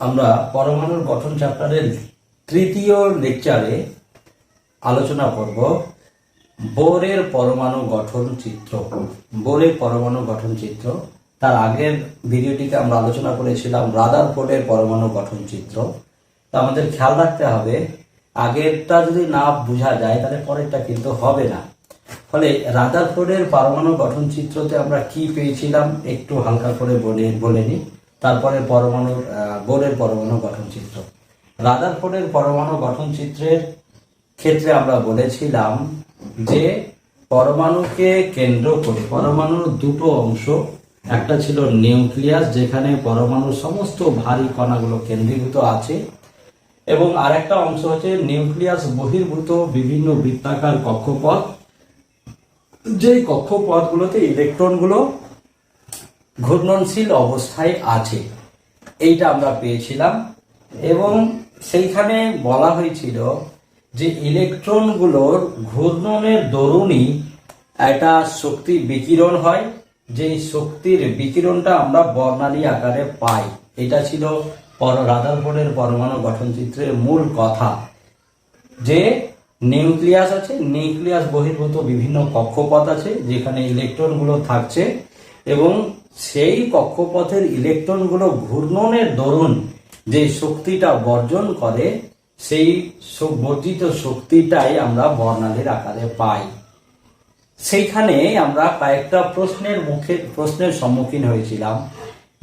আমরা পরমাণুর গঠন চ্যাপ্টারের তৃতীয় লেকচারে আলোচনা করব বোরের পরমাণু গঠন চিত্র। বোরের পরমাণু গঠন চিত্র, তার আগের ভিডিওটিতে আমরা আলোচনা করেছিলাম রাদারফোর্ডের পরমাণু গঠন চিত্র। তা আমাদের খেয়াল রাখতে হবে, আগেরটা যদি না বোঝা যায় তাহলে পরেরটা কিন্তু হবে না। ফলে রাদারফোর্ডের পরমাণু গঠন চিত্রতে আমরা কি পেয়েছিলাম একটু হালকা করে বলে নিই, তারপরে বোরের পরমাণু গঠন চিত্র। রাদারফোর্ডের পরমাণু গঠন চিত্রের ক্ষেত্রে আমরা বলেছিলাম যে পরমাণুকে কেন্দ্র করে পরমাণুর দুটো অংশ, একটা ছিল নিউক্লিয়াস যেখানে পরমাণুর সমস্ত ভারী কণাগুলো কেন্দ্রীভূত আছে, এবং আরেকটা অংশ হচ্ছে নিউক্লিয়াস বহির্ভূত বিভিন্ন বৃত্তাকার কক্ষপথ, যেই কক্ষপথগুলোতে ইলেকট্রনগুলো ঘূর্ণনশীল অবস্থায় আছে। এইটা আমরা পেয়েছিলাম, এবং সেইখানে বলা হয়েছিল যে ইলেকট্রনগুলোর ঘূর্ণনের দরুনই একটা শক্তি বিকিরণ হয়, যেই শক্তির বিকিরণটা আমরা বর্ণালী আকারে পাই। এটা ছিল রাদারফোর্ডের পরমাণু গঠন চিত্রের মূল কথা, যে নিউক্লিয়াস আছে, নিউক্লিয়াস বহির্ভূত বিভিন্ন কক্ষপথ আছে যেখানে ইলেকট্রনগুলো থাকছে, এবং সেই কক্ষপথের ইলেকট্রনগুলো ঘূর্ণনের দরুন যে শক্তিটা বর্জন করে, সেই বর্জিত শক্তিটাই আমরা বর্ণালীর আকারে পাই। সেইখানে আমরা কয়েকটা প্রশ্নের সম্মুখীন হয়েছিলাম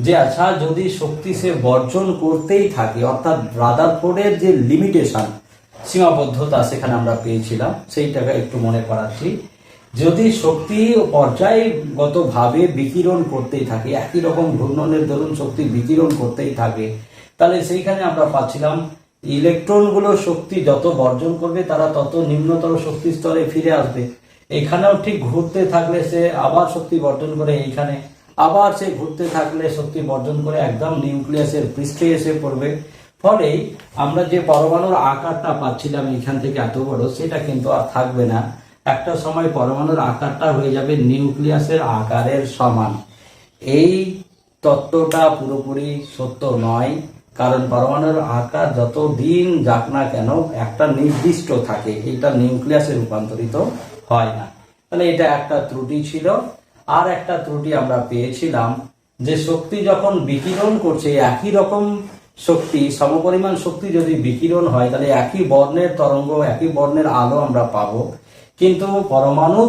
যে আচ্ছা, যদি শক্তি সে বর্জন করতেই থাকে, অর্থাৎ রাদারফোর্ডের যে লিমিটেশন, সীমাবদ্ধতা সেখানে আমরা পেয়েছিলাম, সেইটাকে একটু মনে করাচ্ছি। যদি শক্তি পর্যায়গতভাবে বিকিরণ করতেই থাকে, একই রকম ঘূর্ণনের দরুন শক্তি বিকিরণ করতেই থাকে, তাহলে সেইখানে আমরা পাচ্ছিলাম ইলেকট্রনগুলো শক্তি যত বর্জন করবে তারা তত নিম্নতর শক্তি স্তরে ফিরে আসবে। এখানেও ঠিক ঘুরতে থাকলে সে আবার শক্তি বর্জন করে, এইখানে আবার সে ঘুরতে থাকলে শক্তি বর্জন করে একদম নিউক্লিয়াসের পৃষ্ঠে এসে পড়বে। ফলে আমরা যে পরমাণুর আকারটা পাচ্ছিলাম এখান থেকে এত বড়, সেটা কিন্তু আর থাকবে না। একটা সময় পরমাণুর আকারটা হয়ে যাবে নিউক্লিয়াসের আকারের সমান। এই তত্ত্বটা পুরোপুরি সত্য নয়, কারণ পরমাণুর আকার যত দিন যাক না কেন একটা নির্দিষ্ট থাকে, এটা নিউক্লিয়াসে রূপান্তরিত হয় না। তাহলে এটা একটা ত্রুটি ছিল। আর একটা ত্রুটি আমরা পেয়েছিলাম যে শক্তি যখন বিকিরণ করছে, একই রকম শক্তি, সমপরিমাণ শক্তি যদি বিকিরণ হয় তাহলে একই বর্ণের তরঙ্গ, একই বর্ণের আলো আমরা পাবো, কিন্তু পরমাণু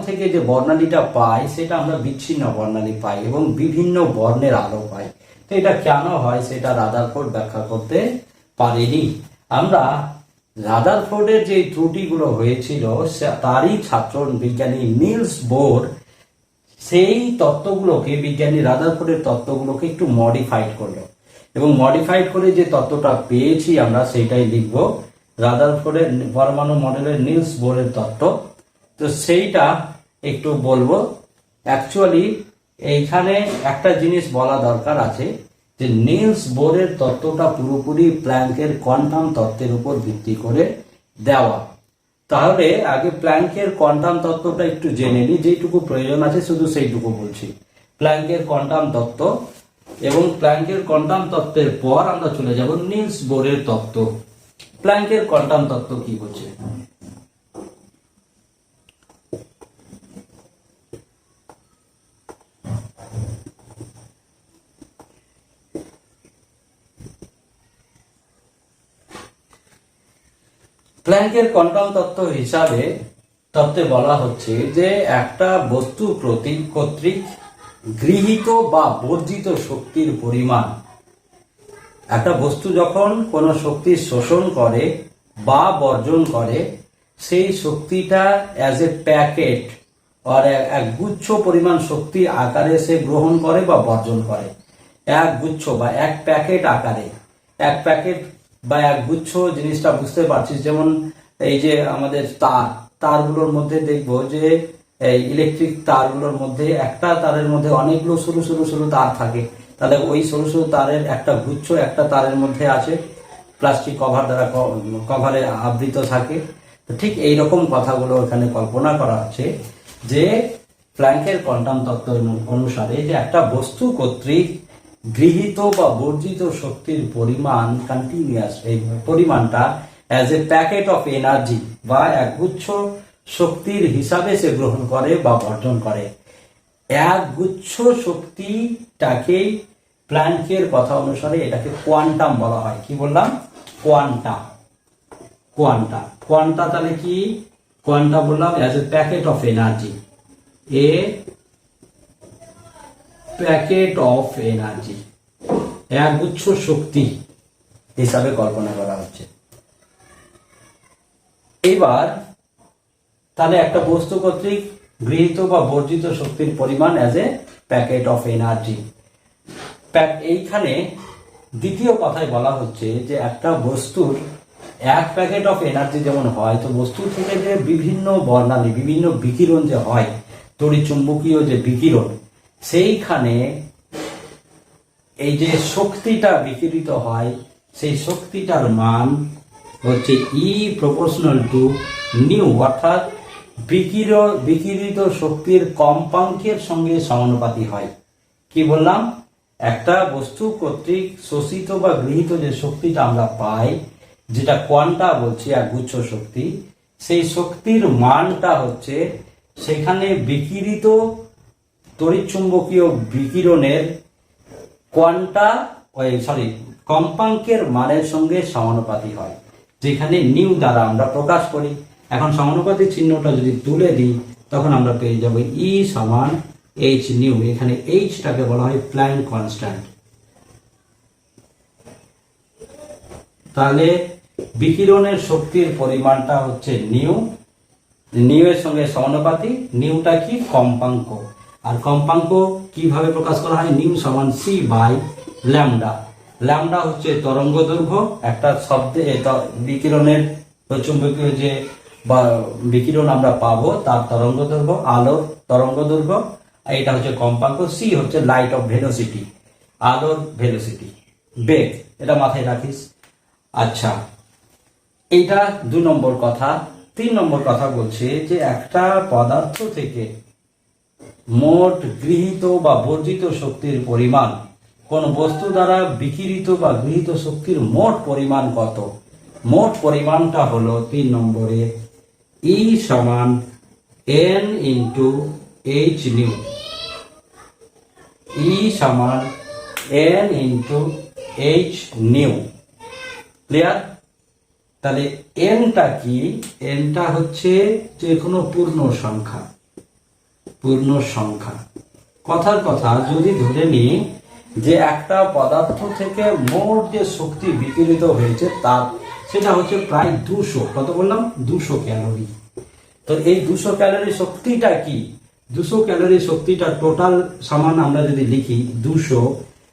থেকে যে বর্ণালীটা পাই সেটা আমরা বিচ্ছিন্ন বর্ণালী পাই এবং বিভিন্ন বর্ণের আলো পাই। তো এটা কেন হয় সেটা রাদারফোর্ড ব্যাখ্যা করতে পারেনি। আমরা রাদারফোর্ডের যে ত্রুটিগুলো হয়েছিল তারই ছাত্র বিজ্ঞানী নিলস বোর সেই তত্ত্বগুলোকে, বিজ্ঞানী রাদারফোর্ডের তত্ত্বগুলোকে একটু মডিফাইড করলো, এবং মডিফাইড করে যে তত্ত্বটা পেয়েছি আমরা সেইটাই লিখব, রাদারফোর্ডের পরমাণু মডেলের নিলস বোরের তত্ত্ব। তো সেইটা একটু বলবো। অ্যাকচুয়ালি এইখানে একটা জিনিস বলা দরকার আছে, যে নিলস বোরের তত্ত্বটা পুরোপুরি প্ল্যাঙ্কের কোয়ান্টাম তত্ত্বের উপর ভিত্তি করে দেওয়া। তাহলে আগে প্ল্যাঙ্কের কোয়ান্টাম তত্ত্বটা একটু জেনে নিই, যেটুকু প্রয়োজন আছে শুধু সেইটুকু বলছি। প্ল্যাঙ্কের কোয়ান্টাম তত্ত্ব, এবং প্ল্যাঙ্কের কোয়ান্টাম তত্ত্বের পর আমরা চলে যাব নিলস বোরের তত্ত্ব। প্ল্যাঙ্কের কোয়ান্টাম তত্ত্ব কি বলছে? প্ল্যাঙ্কের কোয়ান্টাম তত্ত্বে বলা হচ্ছে যে একটা বস্তু কর্তৃক গৃহীত বা বর্জিত শক্তির পরিমাণ, একটা বস্তু যখন কোনো শক্তি শোষণ করে বা বর্জন করে, সেই শক্তিটা অ্যাজ এ প্যাকেট আর এক গুচ্ছ পরিমাণ শক্তি আকারে সে গ্রহণ করে বা বর্জন করে। এক গুচ্ছ বা এক প্যাকেট আকারে, এক প্যাকেট বা এক গুচ্ছ জিনিসটা বুঝতে পারছিস। যেমন এই যে আমাদের তারগুলোর মধ্যে দেখবো যে এই ইলেকট্রিক তারগুলোর মধ্যে একটা তারের মধ্যে অনেকগুলো সরু সরু সরু তার থাকে, তাহলে ওই সরু সরু তারের একটা গুচ্ছ একটা তারের মধ্যে আছে, প্লাস্টিক কভারে আবৃত থাকে। ঠিক এইরকম কথাগুলো এখানে কল্পনা করা হচ্ছে যে প্ল্যাঙ্কের কোয়ান্টাম তত্ত্ব অনুসারে যে একটা বস্তু কর্তৃক গৃহীত বা বর্জিত শক্তির পরিমাণ কন্টিনিউয়াস, এই পরিমাণটা as a packet of energy বা একগুচ্ছ শক্তির হিসাবে সে গ্রহণ করে বা বর্জন করে। একগুচ্ছ শক্তিটাকেই প্ল্যাঙ্কের কথা অনুসারে এটাকে কোয়ান্টাম বলা হয়। কি বললাম? কোয়ান্টা। কোয়ান্টা কোয়ান্টা তাহলে কি? কোয়ান্টা বললাম as a packet of energy, A packet of energy, একগুচ্ছ শক্তি হিসাবে কল্পনা করা হচ্ছে। এইবার তাহলে একটা বস্তু কর্তৃক গৃহীত বা বর্জিত শক্তির পরিমাণ as a packet of energy. এইখানে দ্বিতীয় কথায় বলা হচ্ছে যে একটা বস্তুর এক প্যাকেট অফ এনার্জি যেমন হয়, তো বস্তু থেকে যে বিভিন্ন বর্ণালী, বিভিন্ন বিকিরণ যে হয়, তড়িৎচুম্বকীয় যে বিকিরণ, সেইখানে এই যে শক্তিটা বিকিরিত হয়, সেই শক্তিটার মান হচ্ছে ই প্রপোর্শনাল টু নিউ, অর্থাৎ বিকিরিত শক্তির কম্পাঙ্কের সঙ্গে সমানুপাতি হয়। কি বললাম? একটা বস্তু কর্তৃক শোষিত বা গৃহীত যে শক্তিটা আমরা পাই, যেটা কোয়ান্টা বলছি, একগুচ্ছ শক্তি, সেই শক্তির মানটা হচ্ছে সেখানে বিকিরিত তড়িৎচুম্বকীয় বিকিরণের কম্পাঙ্কের মানের সঙ্গে সমানুপাতি হয়, যেখানে নিউ দ্বারা আমরা প্রকাশ করি। এখন সমানুপাতিক চিহ্নটা যদি তুলে দিই, তখন আমরা পেয়ে যাব ই সমান এইচ নিউ। এখানে এইচটাকে বলা হয় প্ল্যাঙ্ক কনস্ট্যান্ট। তাহলে বিকিরণের শক্তির পরিমাণটা হচ্ছে নিউ, নিউ এর সঙ্গে সমানুপাতি। নিউটা কি? কম্পাঙ্ক। আর কম্পাঙ্ক কিভাবে প্রকাশ করা হয়? নিউ সমান সি বাই ল্যামডা। ল্যামডা হচ্ছে তরঙ্গ দৈর্ঘ্য, একটা শব্দে বিকিরণের চুম্বকীয় যে বা বিকিরণ আমরা পাবো তার তরঙ্গ দৈর্ঘ্য, আলোর তরঙ্গ দৈর্ঘ্য। এটা হচ্ছে কম্পাঙ্ক। সি হচ্ছে লাইট অফ ভেলোসিটি, আলোর ভেলোসিটি, বেগ। এটা মাথায় রাখিস। আচ্ছা, এইটা 2 নম্বর কথা। 3 নম্বর কথা বলছে যে একটা পদার্থ থেকে মোট গৃহীত বা বর্জিত শক্তির পরিমাণ, কোন বস্তু দ্বারা বিকিরিত বা গৃহীত শক্তির মোট পরিমাণ কত? মোট পরিমাণটা হলো 3 নম্বরে ই সমান এন ইন্টু এইচ নিউ। ই সমান N into H new. Clear? তাহলে এনটা কি? এনটা হচ্ছে যে কোনো পূর্ণ সংখ্যা। পূর্ণ সংখ্যা কথার কথা যদি ধরে নিই যে একটা পদার্থ থেকে মোট যে শক্তি বিকিরিত হয়েছে তার সেটা হচ্ছে প্রায় 200, কত বললাম? 200 ক্যালোরি। তো এই 200 ক্যালোরি শক্তিটা কি? 200 ক্যালোরি শক্তিটা টোটাল সমান আমরা যদি লিখি 200,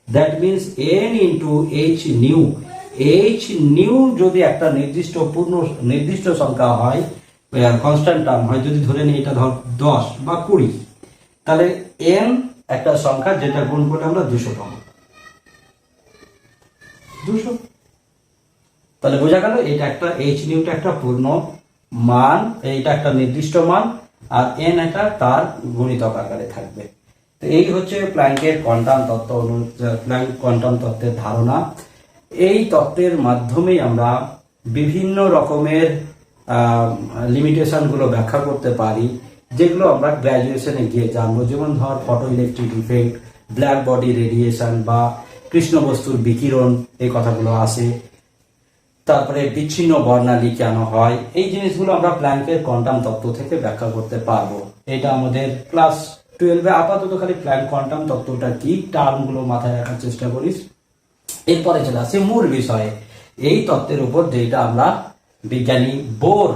that means N into H new. H new যদি একটা নির্দিষ্ট সংখ্যা হয়, কনস্ট্যান্ট টার্ম হয়, যদি ধরে নিই এটা ধর 10 বা 20, তাহলে এন একটা সংখ্যা যেটা গুণ করলে আমরা 200 পাবো। 200। তাহলে বোঝা গেল এটা একটা এইচ নিউটা একটা পূর্ণ মান, এইটা একটা নির্দিষ্ট মান, আর এন এটা তার গুণিতক আকারে থাকবে। তো এই হচ্ছে প্ল্যাঙ্কের কোয়ান্টাম তত্ত্ব, প্ল্যাঙ্ক কোয়ান্টাম তত্ত্বের ধারণা। এই তত্ত্বের মাধ্যমেই আমরা বিভিন্ন রকমের লিমিটেশনগুলো ব্যাখ্যা করতে পারি, যেগুলো আমরা গ্র্যাজুয়েশনে গিয়ে জানবো। যেমন ধর photo electric effect, black body radiation বা কৃষ্ণ বস্তুর বিকিরণ, এই কথাগুলো আসে। তারপরে বিচ্ছিন্ন বর্ণালী কেন হয়, এই জিনিসগুলো আমরা প্ল্যাঙ্কের কোয়ান্টাম তত্ত্ব থেকে ব্যাখ্যা করতে পারবো। এটা আমাদের ক্লাস 12-এ আপাতত খালি প্ল্যাঙ্ক কোয়ান্টাম তত্ত্বটা কি, টার্মগুলো মাথায় রাখার চেষ্টা করিস। এরপরে চলে আসে মূল বিষয়ে। এই তত্ত্বের উপর যেটা আমরা বিজ্ঞানী বোর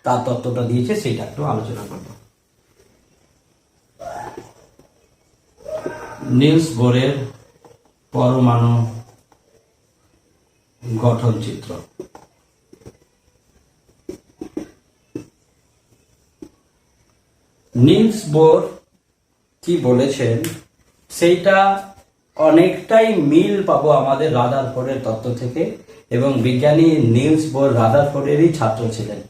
তার তত্ত্বটা দিয়েছে সেটা একটু আলোচনা করব। নিলস বোরের পরমাণু গঠন চিত্র। নিলস বোর কি বলেছেন সেইটা অনেকটাই মিল পাবো আমাদের রাদারফোর্ডের তত্ত্ব থেকে, এবং বিজ্ঞানী নিলস বোর রাদারফোর্ডেরই ছাত্র ছিলেন।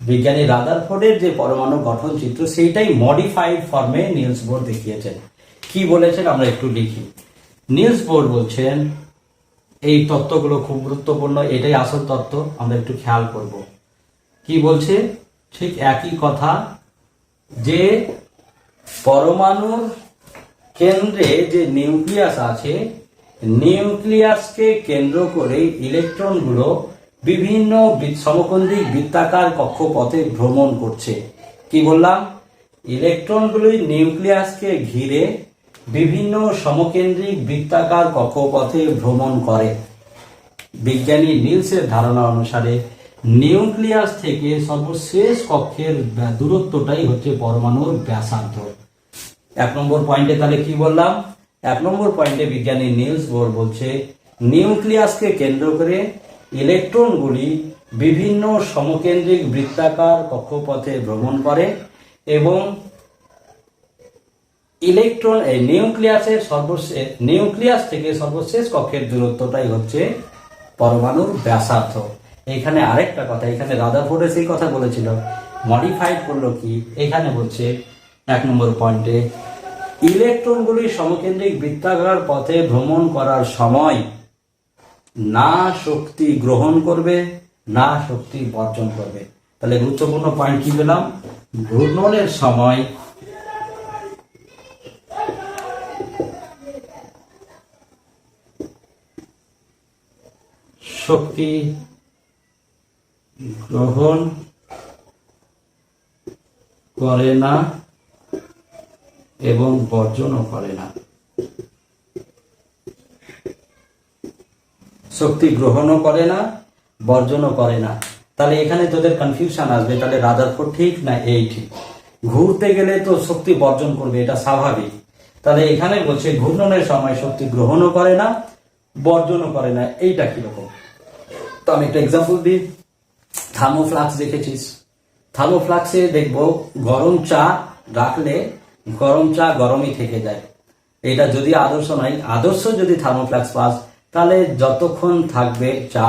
বিজ্ঞানী রাদারফোর্ডের যে পরমাণু গঠন চিত্র সেইটাই মডিফাইড ফর্মে নিলস বোর দেখিয়েছেন। কি বলেছেন আমরা একটু লিখি। নিলস বোর বলছেন এই তত্ত্বগুলো খুব গুরুত্বপূর্ণ, এটাই আসল তত্ত্ব, আমরা একটু খেয়াল করব। কি বলছে? ঠিক একই কথা, যে পরমাণুর কেন্দ্রে যে নিউক্লিয়াস আছে, নিউক্লিয়াসকে কেন্দ্র করে ইলেকট্রনগুলো বিভিন্ন সমকেন্দ্রিক বৃত্তাকার কক্ষপথে ভ্রমণ করছে। কি বললাম? ইলেকট্রনগুলি নিউক্লিয়াসকে ঘিরে বিভিন্ন সমকেন্দ্রিক বৃত্তাকার কক্ষপথে ভ্রমণ করে। বিজ্ঞানী নিলসের ধারণা অনুসারে নিউক্লিয়াস থেকে সর্বশেষ কক্ষের দূরত্বটাই হচ্ছে পরমাণুর ব্যাসার্ধ। 1 নম্বর পয়েন্টে তাহলে কি বললাম? 1 নম্বর পয়েন্টে বিজ্ঞানী নিলস বোর বলছে নিউক্লিয়াসকে কেন্দ্র করে ইলেকট্রনগুলি বিভিন্ন সমকেন্দ্রিক বৃত্তাকার কক্ষপথে ভ্রমণ করে এবং ইলেকট্রন নিউক্লিয়াস থেকে সর্বশেষ কক্ষের দূরত্বটাই হচ্ছে পরমাণুর ব্যাসার্ধ। এখানে আরেকটা কথা, এখানে রাদারফোর্ড সেই কথা বলেছিল, মডিফাইড করলো কি? এখানে বলছে 1 নম্বর পয়েন্টে ইলেকট্রনগুলি সমকেন্দ্রিক বৃত্তাকার পথে ভ্রমণ করার সময় না শক্তি গ্রহণ করবে না শক্তি বর্জন করবে। তাহলে গুরুত্বপূর্ণ পয়েন্ট কি পেলাম? ঘূর্ণনের সময় শক্তি গ্রহণ করে না এবং বর্জনও করে না। শক্তি গ্রহণও করে না, বর্জনও করে না। তাহলে এখানে তোদের কনফিউশন আসবে, তাহলে রাদারফোর্ড ঠিক না এই ঠিক? ঘুরতে গেলে তো শক্তি বর্জন করবে, এটা স্বাভাবিক। তাহলে এখানে বলছে ঘূর্ণনের সময় শক্তি গ্রহণও করে না, বর্জনও করে না। এইটা কিরকম? তো আমি একটা এক্সাম্পল দিই। থার্মোফ্লাক্স দেখেছিস? থার্মোফ্লাক্সে দেখবো গরম চা রাখলে গরম চা গরমই থেকে যায়। এটা যদি আদর্শ নয়, আদর্শ যদি থার্মোফ্লাক্স পাস, তাহলে যতক্ষণ থাকবে চা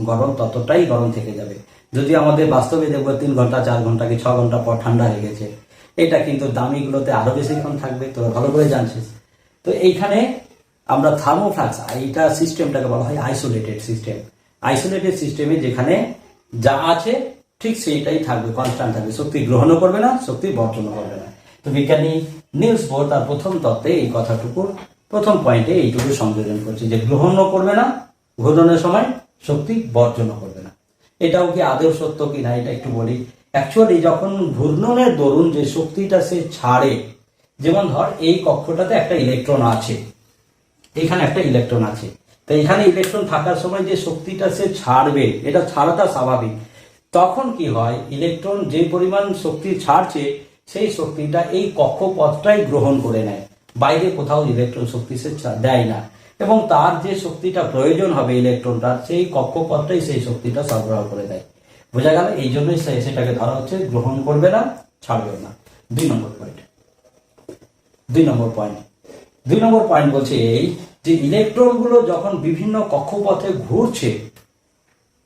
গরম ততটাই গরম থেকে যাবে। যদি আমাদের বাস্তবে দেখবো 3 ঘন্টা 4 ঘন্টা কি 6 ঘন্টা পর ঠান্ডা হয়ে গেছে, এটা কিন্তু দামিগুলোতে আরো বেশিক্ষণ থাকবে, তোরা ভালো করে জানছিস। তো এইখানে আমরা থার্মোফ্লাক্স, এইটা সিস্টেমটাকে বলা হয় আইসোলেটেড সিস্টেম। আইসোলেটেড সিস্টেমে যেখানে যা আছে ঠিক সেইটাই থাকবে, কনস্ট্যান্ট থাকবে, শক্তি গ্রহণও করবে না, শক্তি বর্জনও করবে না। তো বিজ্ঞানী নিলস বোর তার প্রথম তত্ত্বে এই কথাটুকু, প্রথম পয়েন্টে এইটুকু সংযোজন করছে যে গ্রহণও করবে না, ঘূর্ণনের সময় শক্তি বর্জনও করবে না। এটাও কি আদৌ সত্য কি না এটা একটু বলি। অ্যাকচুয়ালি যখন ঘূর্ণনের দরুন যে শক্তিটা সে ছাড়ে, যেমন ধর এই কক্ষটাতে একটা ইলেকট্রন আছে, এখানে একটা ইলেকট্রন আছে, তো এখানে ইলেকট্রন থাকার সময় যে শক্তিটা সে ছাড়বে, এটা ছাড়াটা স্বাভাবিক। তখন কি হয়, ইলেকট্রন যে পরিমাণ শক্তি ছাড়ছে সেই শক্তিটা এই কক্ষপথটাই গ্রহণ করে নেয়, বাইরে কোথাও ইলেকট্রন শক্তি সে দেয় না, এবং তার যে শক্তিটা প্রয়োজন হবে ইলেকট্রনটার, সেই কক্ষপথটাই সেই শক্তিটা সরবরাহ করে দেয়। বোঝা গেল? এই জন্যই সেটাকে ধরা হচ্ছে গ্রহণ করবে না, ছাড়বে না। 2 নম্বর পয়েন্ট 2 নম্বর পয়েন্ট বলছে এই যে ইলেকট্রনগুলো যখন বিভিন্ন কক্ষপথে ঘুরছে,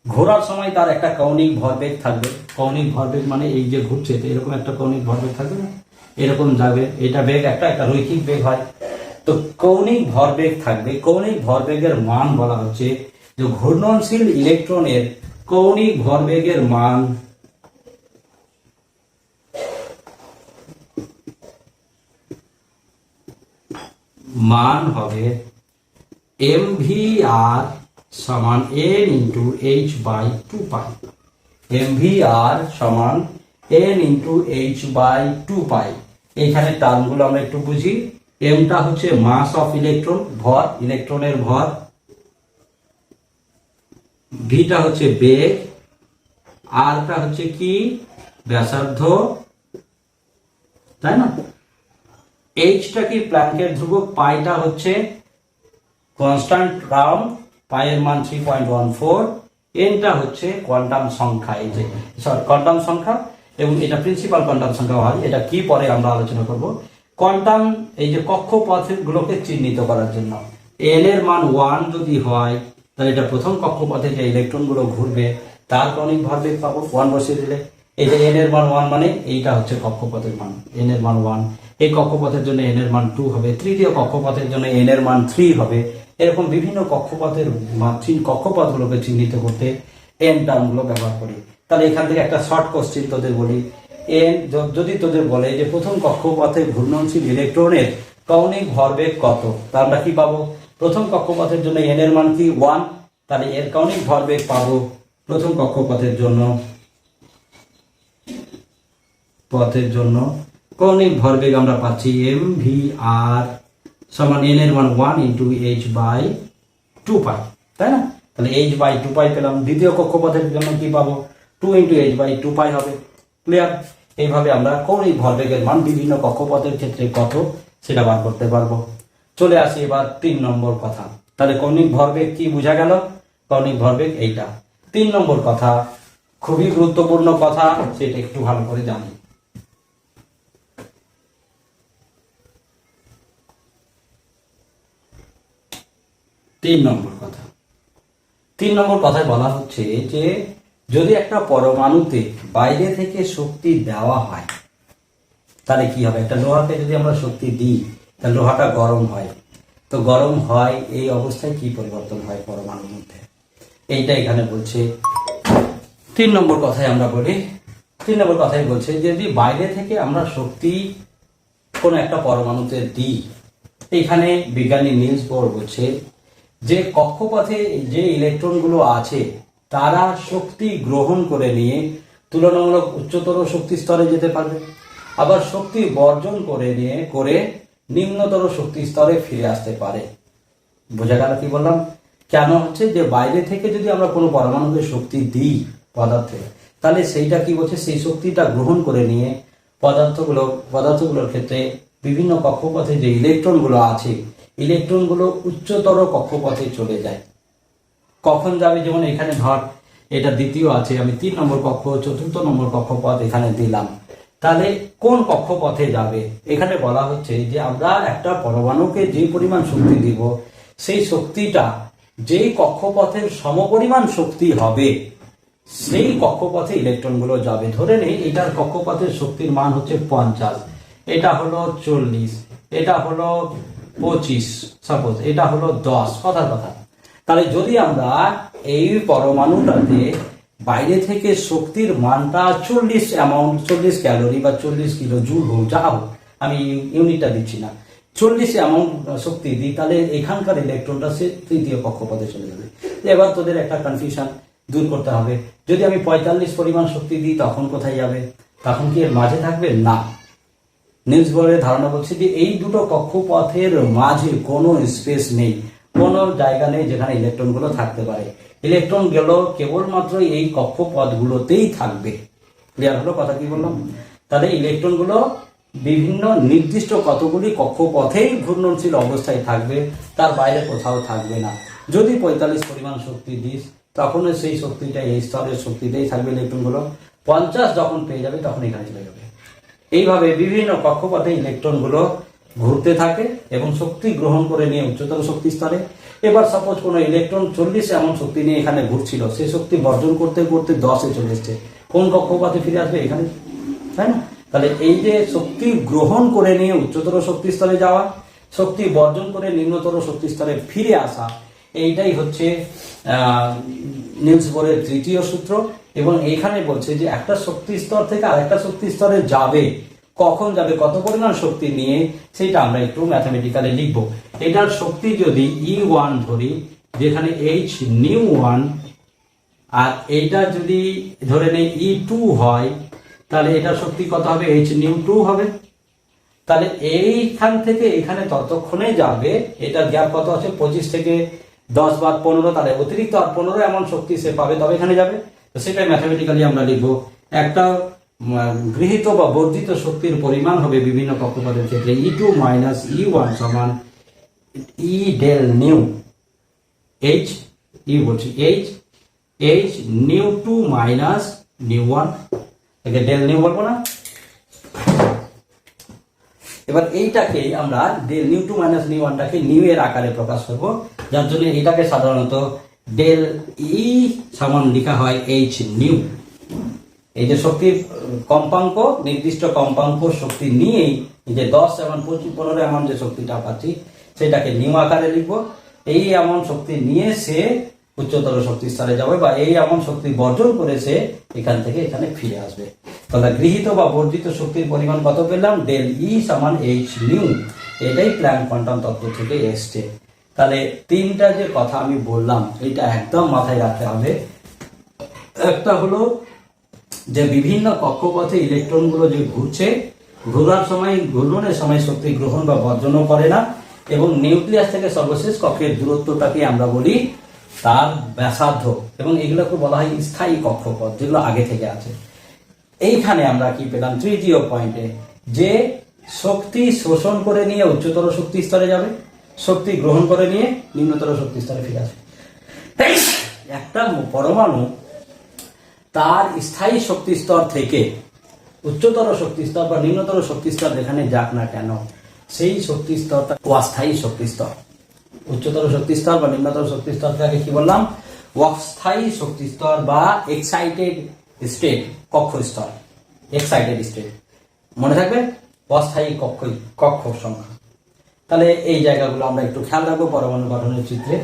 ঘোরার সময় তার একটা কৌণিক ভরবেগ থাকবে। কৌণিক ভরবেগ মানে এই যে ঘুরছে, তো এরকম একটা কৌণিক ভরবেগ থাকবে না, এরকম যাবে, এটা বেগ একটা রৈখিক বেগ হয়। তো কৌণিক ভরবেগ থাকবে। কৌণিক ভরবেগের মান বলা হচ্ছে যে ঘূর্ণনশীল ইলেকট্রনের কৌণিক ভরবেগের মান হবে mvr সমান n into h by 2 pi. mvr সমান n into h by 2 pi. এইখানে টার্মগুলো আমরা একটু বুঝি। এমটা হচ্ছে মাস অফ ইলেকট্রন, ভর, ইলেকট্রনের ভর। ভিটা হচ্ছে বেগ, আরটা হচ্ছে কি ব্যাসার্ধ, তাই না? এইচটা কি প্ল্যাঙ্কের ধ্রুবক, পাইটা হচ্ছে কনস্ট্যান্ট রাউন্ড, পাইয়ের মান 3.14, এনটা হচ্ছে কোয়ান্টাম সংখ্যা, এই যে কোয়ান্টাম সংখ্যা, এবং এটা প্রিন্সিপাল কোয়ান্টাম সংখ্যা হয়। এটা কি পরে আমরা আলোচনা করব। কোয়ান্টাম এই যে কক্ষপথগুলোকে চিহ্নিত করার জন্য এন এর মান 1 যদি হয়, তাহলে এটা প্রথম কক্ষপথে যে ইলেকট্রনগুলো ঘুরবে তার কৌণিক ভরবেগ পাবো, 1 বসিয়ে দিলে। এই যে এন এর মান 1 মানে এইটা হচ্ছে কক্ষপথের মান, এন এর মান 1। এই কক্ষপথের জন্য n এর মান 2 হবে, তৃতীয় কক্ষপথের জন্য n এর মান 3 হবে। এরকম বিভিন্ন কক্ষপথগুলোকে চিহ্নিত করতে n টার্মগুলো ব্যবহার করি। তাহলে এখান থেকে একটা শর্ট কোশ্চেন তোদের বলি, যদি তোদের বলে যে প্রথম কক্ষপথে ঘূর্ণনশীল ইলেকট্রনের কৌণিক ভরবেগ কত, তা আমরা কি পাবো? প্রথম কক্ষপথের জন্য n এর মান কি 1, তাহলে এর কৌণিক ভরবেগ পাবো প্রথম কক্ষপথের জন্য কৌণিক ভরবেগ আমরা পাচ্ছি mvr সমান n এর মান 1 ইন্টু h/2π, তাই না? তাহলে h/2π পেলাম। দ্বিতীয় কক্ষপথের জন্য কি পাবো? 2 ইন্টু h/2π হবে। ক্লিয়ার? এইভাবে আমরা কৌণিক ভরবেগের মান বিভিন্ন কক্ষপথের ক্ষেত্রে কত সেটা বার করতে পারবো। চলে আসি এবার 3 নম্বর কথা। তাহলে কৌণিক ভরবেগ কি বোঝা গেল? কৌণিক ভরবেগ এইটা। 3 নম্বর কথা, খুবই গুরুত্বপূর্ণ কথা, সেটা একটু ভালো করে জানি। 3 নম্বর কথায় বলা হচ্ছে যে যদি একটা পরমাণুতে বাইরে থেকে শক্তি দেওয়া হয় তাহলে কি হবে? একটা লোহাকে যদি আমরা শক্তি দিই তাহলে লোহাটা গরম হয়, তো গরম হয় এই অবস্থায় কি পরিবর্তন হয় পরমাণুর মধ্যে, এইটা এখানে বলছে। 3 নম্বর কথায় আমরা বলি, 3 নম্বর কথায় বলছে যদি বাইরে থেকে আমরা শক্তি কোন একটা পরমাণুতে দিই, এখানে বিজ্ঞানী নিলস বোর বলছে যে কক্ষপথে যে ইলেকট্রনগুলো আছে তারা শক্তি গ্রহণ করে নিয়ে তুলনামূলক উচ্চতর শক্তি স্তরে যেতে পারবে, আবার শক্তি বর্জন করে নিম্নতর শক্তি স্তরে ফিরে আসতে পারে। বোঝা গেল কি বললাম? কেন হচ্ছে যে বাইরে থেকে যদি আমরা কোনো পরমাণুকে শক্তি দিই পদার্থে, তাহলে সেইটা কি বলছে, সেই শক্তিটা গ্রহণ করে নিয়ে পদার্থগুলোর ক্ষেত্রে বিভিন্ন কক্ষপথে যে ইলেকট্রনগুলো আছে, ইলেকট্রনগুলো উচ্চতর কক্ষপথে চলে যায়। কখন যাবে? যেমন এখানে ধর এটা দ্বিতীয় আছে, আমি 3 নম্বর কক্ষ, 4র্থ নম্বর কক্ষপথ এখানে দিলাম, তাহলে কোন কক্ষপথে যাবে? এখানে বলা হচ্ছে যে আমরা একটা পরমাণুকে যে পরিমাণ শক্তি দিব, সেই শক্তিটা যেই কক্ষপথের সমপরিমাণ শক্তি হবে সেই কক্ষপথে ইলেকট্রনগুলো যাবে। ধরে নেই এটার কক্ষপথের শক্তির মান হচ্ছে 50, এটা হলো 40, এটা হলো 25, সাপোজ এটা হলো 10, কথার কথা। তাহলে যদি আমরা এই পরমাণুটাতে বাইরে থেকে শক্তির মানটা 40 ক্যালোরি বা 40 কিলো জুল হোক, যা হোক, আমি ইউনিটটা দিচ্ছি না, 40 অ্যামাউন্ট শক্তি দিই, তাহলে এখানকার ইলেকট্রনটা সে তৃতীয় কক্ষপথে চলে যাবে। এবার তোদের একটা কনফিউশন দূর করতে হবে, যদি আমি 45 পরিমাণ শক্তি দিই তখন কোথায় যাবে? তখন কি এর মাঝে থাকবে? না। নিলস বোরের ধারণা বলছে যে এই দুটো কক্ষপথের মাঝে কোনো স্পেস নেই, কোনো জায়গা নেই যেখানে ইলেকট্রনগুলো থাকতে পারে। ইলেকট্রন গেল কেবলমাত্র এই কক্ষপথগুলোতেই থাকবে। ক্লিয়ার হলো কথা কি বললাম? তাহলে ইলেকট্রনগুলো বিভিন্ন নির্দিষ্ট কতগুলি কক্ষপথেই ঘূর্ণনশীল অবস্থায় থাকবে, তার বাইরে কোথাও থাকবে না। যদি 45 পরিমাণ শক্তি দিস তখন সেই শক্তিটা এই স্তরের শক্তিতেই থাকবে ইলেকট্রনগুলো, 50 যখন পেয়ে যাবে তখন এখানে চলে যাবে। এইভাবে বিভিন্ন কক্ষপথে ইলেকট্রনগুলো ঘুরতে থাকে এবং শক্তি গ্রহণ করে নিয়ে উচ্চতর শক্তি স্তরে। এবার সাপোজ কোনো ইলেকট্রন 40 এমন শক্তি নিয়ে এখানে ঘুরছিল, সেই শক্তি বর্জন করতে করতে 10-এ চলে এসছে, কোন কক্ষপথে ফিরে আসবে? এখানে, তাই না? তাহলে এই যে শক্তি গ্রহণ করে নিয়ে উচ্চতর শক্তি স্তরে যাওয়া, শক্তি বর্জন করে নিম্নতর শক্তি স্তরে ফিরে আসা, এইটাই হচ্ছে নিলস বোরের তৃতীয় সূত্র। এবং এইখানে বলছে যে একটা শক্তি স্তর থেকে আরেকটা শক্তি স্তরে যাবে, কখন যাবে, কত পরিমাণ শক্তি নিয়ে, সেটা আমরা একটু ম্যাথমেটিক্যালি লিখব। এটার শক্তি যদি E1 ধরি, যেখানে h নিউ1, আর এইটা যদি ধরে নেই E2 হয়, তাহলে এটার শক্তি কত হবে? h নিউ2 হবে। তাহলে এইখান থেকে এখানে ততক্ষণে যাবে, এটার গ্যাপ কত আছে? 25 থেকে 10 বাদ 15, তাহলে অতিরিক্ত আর 15 এমন শক্তি সে পাবে, তবে এখানে যাবে। তো সেটাই ম্যাথমেটিক্যালি আমরা লিখবো। একটা গৃহীত বা বর্ধিত শক্তির পরিমাণ হবে বিভিন্ন কক্ষপথের ক্ষেত্রে E2 মাইনাস E1 সমান E del nu h, E বলছি h নিউ2 মাইনাস নিউ1, একে ডেল নিউ বলবো না। এবার এইটাকে আমরা ডেল নিউ2 মাইনাস নিউ1টাকে নিউ এর আকারে প্রকাশ করব, যার জন্য এটাকে সাধারণত ডেল ই সমান লেখা হয় h নিউ। এই যে শক্তির কম্পাঙ্ক, নির্দিষ্ট কম্পাঙ্ক শক্তি নিয়েই এই যে 10 এবং 15 এমন যে শক্তিটা পাচ্ছি সেটাকে নিউ আকারে লিখবো। এই এমন শক্তি নিয়ে সে উচ্চতর শক্তি স্তরে যাবে, বা এই এমন শক্তি বর্জন করে সে এখান থেকে এখানে ফিরে আসবে। তাহলে গৃহীত বা বর্জিত শক্তির পরিমাণ কত পেলাম? ডেল ই সমান এইচ নিউ। এটাই প্ল্যাঙ্ক কোয়ান্টাম তত্ত্ব থেকে এসছে। তাহলে তিনটা যে কথা আমি বললাম এটা একদম মাথায় রাখতে হবে। একটা হলো যে বিভিন্ন কক্ষপথে ইলেকট্রনগুলো যে ঘুরছে, ঘোরার সময়, ঘূর্ণনের সময় শক্তি গ্রহণ বা বর্জনও করে না, এবং নিউক্লিয়াস থেকে সর্বশেষ কক্ষের দূরত্বটাকে আমরা বলি তার ব্যাসার্ধ, এবং এগুলোকে বলা হয় স্থায়ী কক্ষপথ, যেগুলো আগে থেকে আছে। এইখানে আমরা কি পেলাম? তৃতীয় পয়েন্টে যে শক্তি শোষণ করে নিয়ে উচ্চতর শক্তি স্তরে যাবে, শক্তি গ্রহণ করে নিয়ে নিম্নতর শক্তি স্তরে ফিরে আসবে। একটা পরমাণু তার স্থায়ী শক্তি স্তর থেকে উচ্চতর শক্তি স্তর বা নিম্নতর শক্তি স্তর যেখানে যাক না কেন, সেই শক্তি স্তরটা অস্থায়ী শক্তি স্তর। উচ্চতর শক্তি স্তর বা নিম্নতর শক্তি স্তরটাকে কি বললাম? অস্থায়ী শক্তি স্তর বা এক্সাইটেড স্টেট, কক্ষ স্তর, এক্সাইটেড স্টেট। মনে থাকবে অস্থায়ী কক্ষ সংখ্যা। তাহলে এই জায়গাগুলো আমরা একটু খেয়াল রাখবো পরমাণু গঠনের চিত্রে।